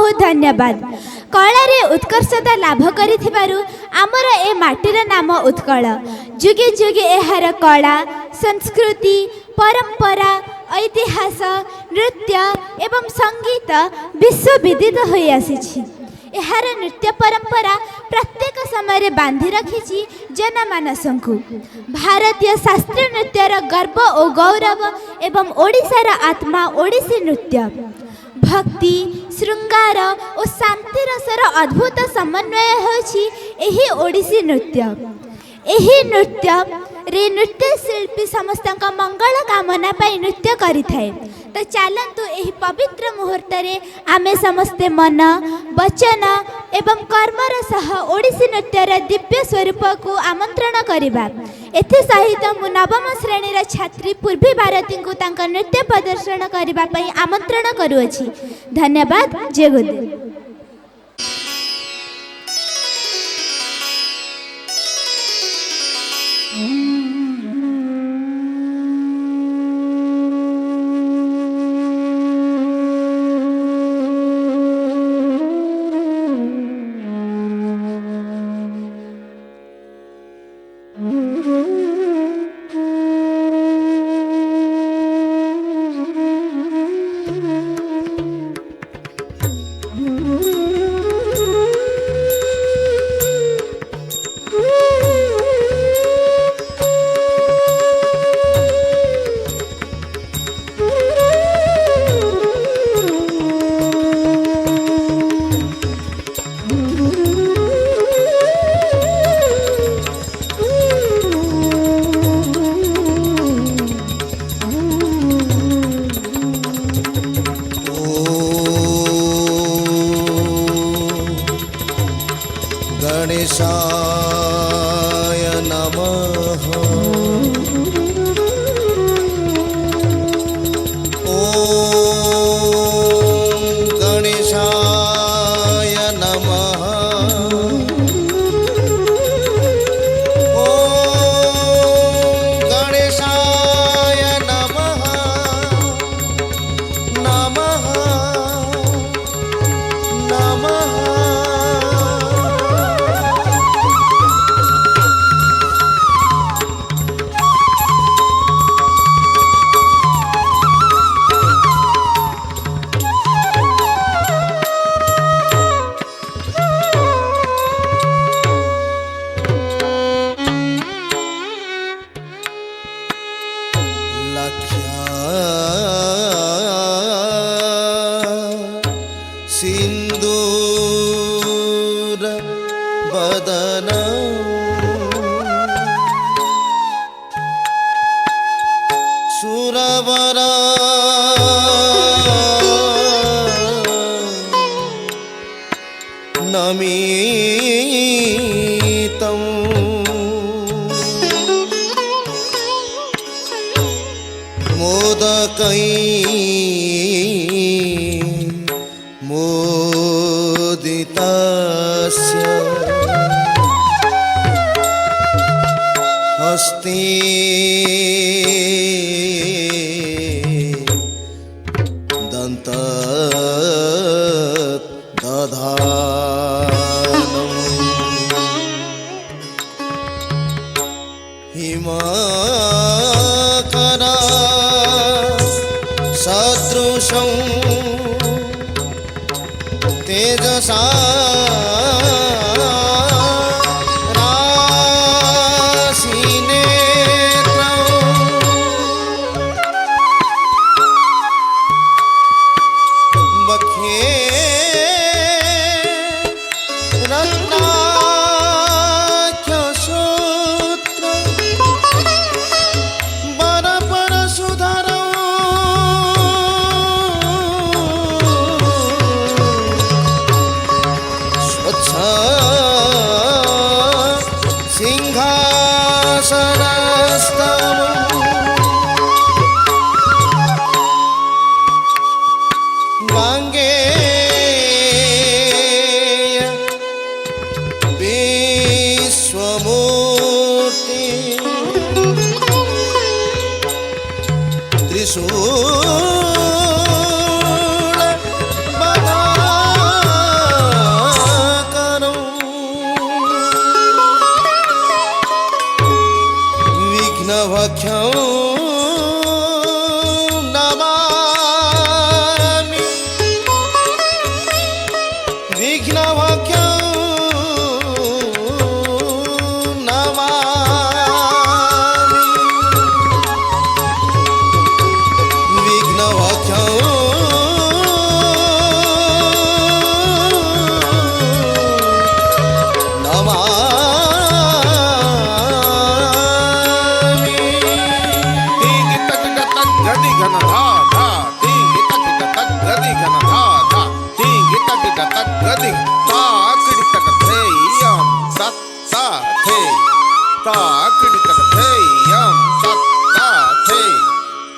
बहुत धन्यवाद। कलारे उत्कर्षता लाभ करिथिबारु आमर ए माटीर नाम उत्कल। जुगे जुगे एहार कला संस्कृति परंपरा ऐतिहास नृत्य एवं संगीत विश्वविदित होई आसीछि। एहार नृत्य परंपरा प्रत्येक समय बांधि रखिछि जनमानसंकु। भारतीय शास्त्रीय नृत्यर गर्व और गौरव एवं ओडिशार आत्मा ओडिसी नृत्य। भक्ति श्रृंगार और शांति रसर अद्भुत समन्वय होछि एही ओडिसी नृत्य। एही नृत्य रे नृत्य शिल्पी समस्त मंगल कामना पाई नृत्य करिथाए। तो चलतु एही पवित्र मुहूर्त रे आमे समस्ते मन वचन एवं कर्मर सह ओडिसी नृत्यर दिव्य स्वरूप को आमंत्रण करिबा। एथि सहित मु नवम श्रेणी छात्री पूर्वी भारती को तांका नृत्य प्रदर्शन करिबा पई आमंत्रण करूअछि। धन्यवाद। जय गुरुदेव। गणेशाय नमः। ॐ गणेशाय नमः। ॐ गणेशाय नमः। नमः नमः। सिंदूर बदन सुरवर नमितं मोदकै मोदितस्य हस्ते दधानम् हिमकरा सदृशं तेजसा गांगे विघ्नभक्षौ नमामि विघ्नभक्षौ नमामि ती गित गित तक गदी घन धा धा ती गित गित तक गदी घन धा धा ती गित गित तक गदी ता किड़ी तक थे यम तत ता थे ता किड़ी तक थे यम तत ता थे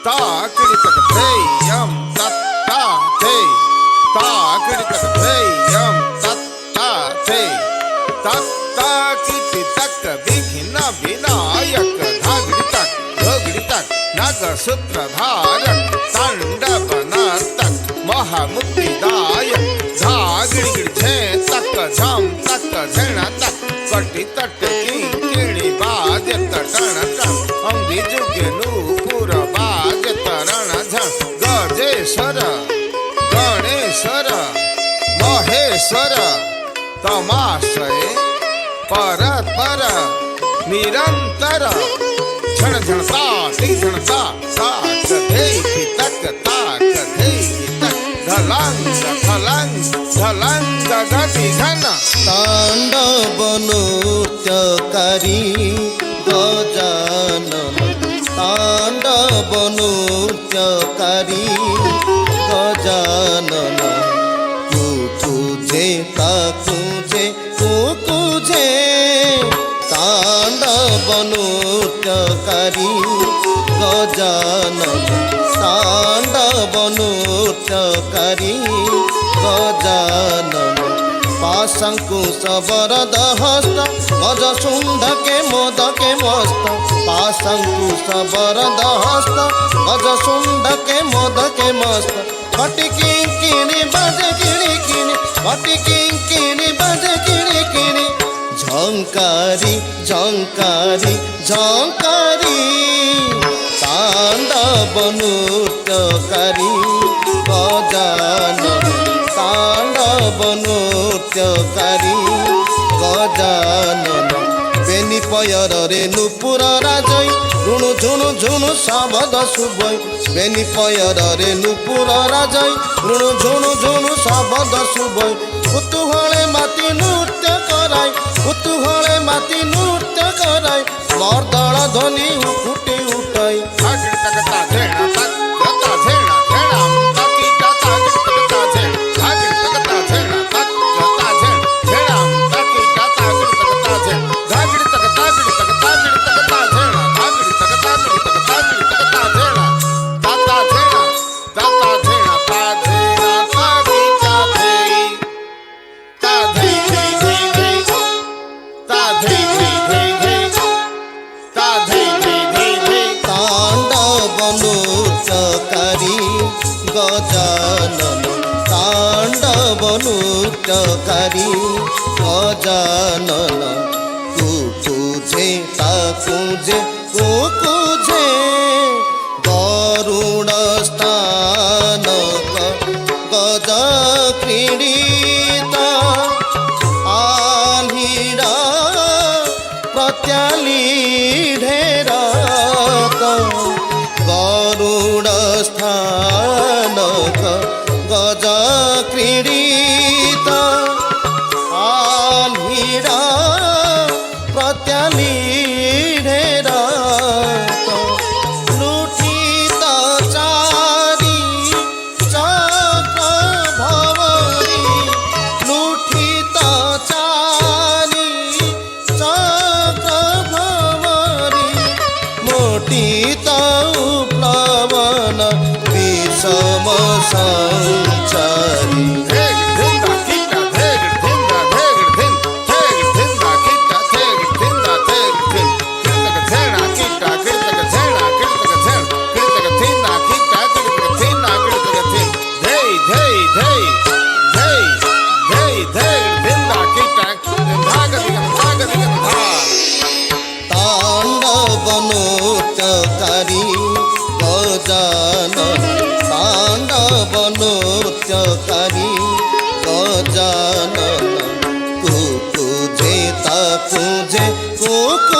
ता किड़ी तक थे यम तत ता थे ता किड़ी तक थे यम तत ता थे तत ता किती तक विघ्न विनायक धागड़ी तक घोगड़ी तक नाग सूत्रधारक तांडव नर्तक महामुक्तिदायक धागड़ी गिड़ झे तक झम तक झेण तक कटी तट किणी बाज तटण टण अंगी जुगे नूपुर बाज तरण झण गजेश्वर गणेश्वर महेश्वर तमाशय परस्पर निरंतर झण झण ता ती झण ता कधे की तक धलंग धलंग धलंग गति घन तांडव नृत्यकारी गजानन तांडव नृत्यकारी गजानन कुकुजे ताकुजे कुकुजे तांडव नृत्यकारी गजानन तांडव नृत्यकारी गजानन पाशंकुश वरद हस्त गज शुंडके मोदके मस्त पाशंकुश वरद हस्त गज शुंडके मोदके मस्त फटिकी किणी बजे किणी किणी फटिकी किणी बजे किणी किणी झंकारी झंकारी झंकारी तांडव नृत्यकारी गजानन तांडव नृत्यकारी गजानन बेनी पयर रे नुपुर राजई ऋणु झुणु झुणु साबद सुबई बेनी पयर रे नुपुर राजई ऋणु झुणु झुणु साबद सुबई कुतूहले माती नृत्य कराई कुतूहले माती नृत्य कराई मर्दळ ध्वनि फुटी उठाई धागड़ी तक ता झेण तक गता झेण झेणम ताकी ता धागड़ी तक ता झेण धागड़ी तक ता झेण तक गता झेण झेणम ताकी ता धागड़ी तक ता झेण धागड़ी तक धागड़ी तक धागड़ी तक ता झेण धागड़ी तक धागड़ी तक धागड़ी तक ता झेण ताता झेण ताता झेण ता झेण ताकी ता थे ता धै धै धै धै ता धै धै धै धै ता धै धै धै धै तांडव नृत्यकारी गजानन तांडव नृत्यकारी गजानन कुकुजे ताकुजे कुकुजे गरुड स्थानक गज क्रीडिता आल्हिरा प्रत्याली ढेरक गरुड स्थानक गज क्रीडिता आल्हिरा प्रत्याली ढेरक लुठित चारी चक्र भवरी लुठित चारी चक्र भवरी मोटित प्लवन विषम संचारी धेग धिंदा किट्टा धेग धिंदा धेग धिन धेग धिंदा किट्टा धेग धिंदा धेग धिन किड़तक झेणा किट्टा किड़तक झेणा किड़तक झेण किड़तक धिंदा किट्टा किड़तक धिंदा किड़तक धिन धै धै धै धै धै धेग धिंदा किट्टा धाग दिगन धा तांडव नृत्यकारी गजानन तांडव नृत्यकारी गजानन କୁଜେ କୁକୁ